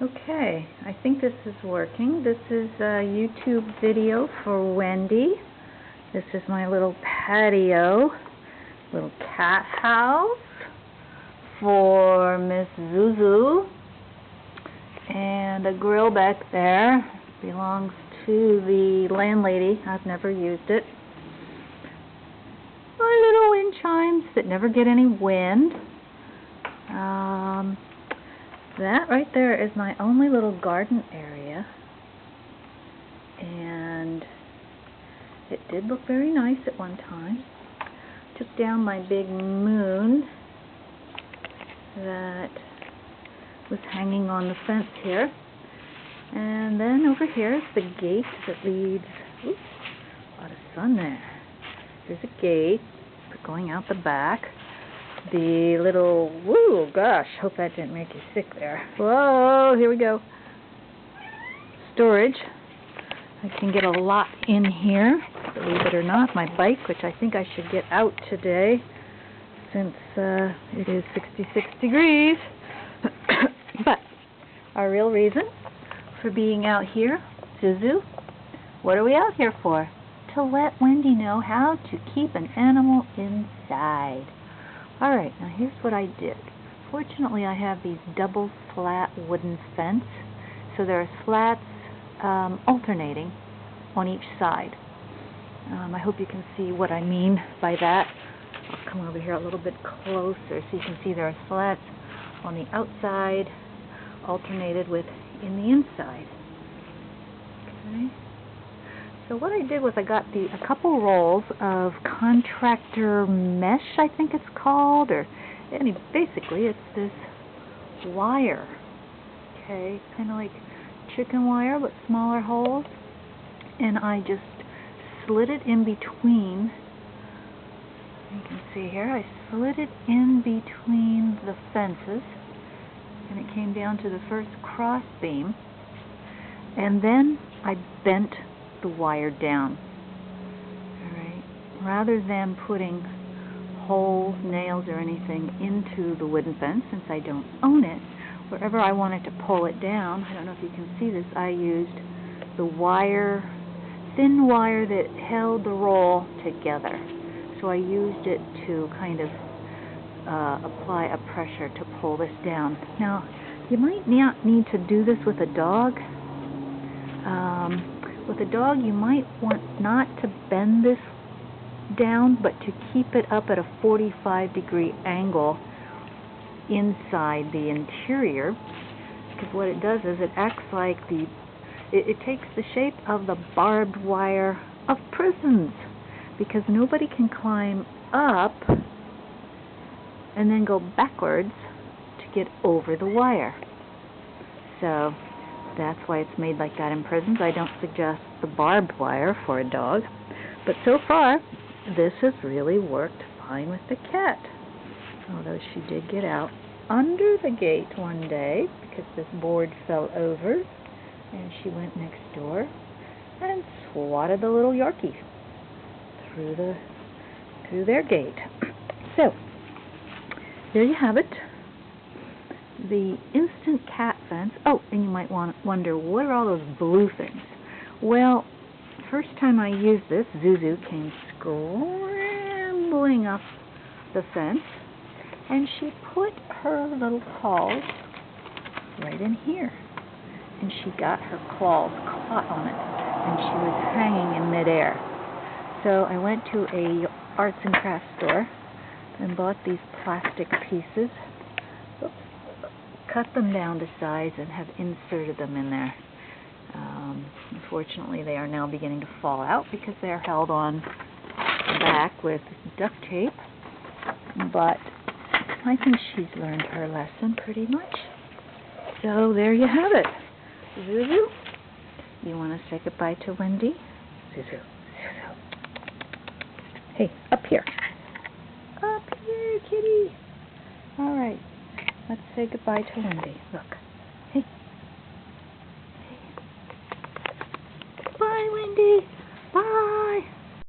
Okay, I think this is working. This is a YouTube video for Wendy. This is my little patio, little cat house for Miss Zuzu. And a grill back there belongs to the landlady. I've never used it. My little wind chimes that never get any wind. That right there is my only little garden area, and it did look very nice at one time. Took down my big moon that was hanging on the fence here, and then over here is the gate that leads, oops, a lot of sun there. There's a gate for going out the back. The little, woo, gosh, hope that didn't make you sick there. Whoa, here we go. Storage. I can get a lot in here, believe it or not. My bike, which I think I should get out today since it is 66 degrees. But our real reason for being out here, Zuzu, what are we out here for? To let Wendy know how to keep an animal inside. Alright, now here's what I did. Fortunately, I have these double slat wooden fence, so there are slats alternating on each side. I hope you can see what I mean by that. I'll come over here a little bit closer so you can see there are slats on the outside alternated with in the inside. Okay. So what I did was I got a couple rolls of contractor mesh, I think it's called, or basically it's this wire, okay, kind of like chicken wire but smaller holes, and I just slid it in between. You can see here I slid it in between the fences, and it came down to the first cross beam, and then I bent the wire down. Alright, rather than putting holes, nails, or anything into the wooden fence, since I don't own it, wherever I wanted to pull it down, I don't know if you can see this, I used the wire, thin wire that held the roll together. So I used it to kind of apply a pressure to pull this down. Now, you might not need to do this with a dog. With a dog, you might want not to bend this down, but to keep it up at a 45-degree angle inside the interior, because what it does is it acts like it takes the shape of the barbed wire of prisons, because nobody can climb up and then go backwards to get over the wire. So that's why it's made like that in prisons. I don't suggest the barbed wire for a dog. But so far, this has really worked fine with the cat. Although she did get out under the gate one day because this board fell over, and she went next door and swatted the little Yorkies through their gate. So, there you have it. The instant cat fence. Oh, and you might wonder, what are all those blue things? Well, first time I used this, Zuzu came scrambling up the fence, and she put her little claws right in here. And she got her claws caught on it, and she was hanging in midair. So I went to a arts and crafts store and bought these plastic pieces. Oops. Cut them down to size and have inserted them in there. Unfortunately, they are now beginning to fall out because they are held on the back with duct tape. But I think she's learned her lesson pretty much. So there you have it. Zuzu, you want to say goodbye to Wendy? Zuzu, Zuzu. Hey, up here. Up here, kitty. All right. Let's say goodbye to Wendy. Look.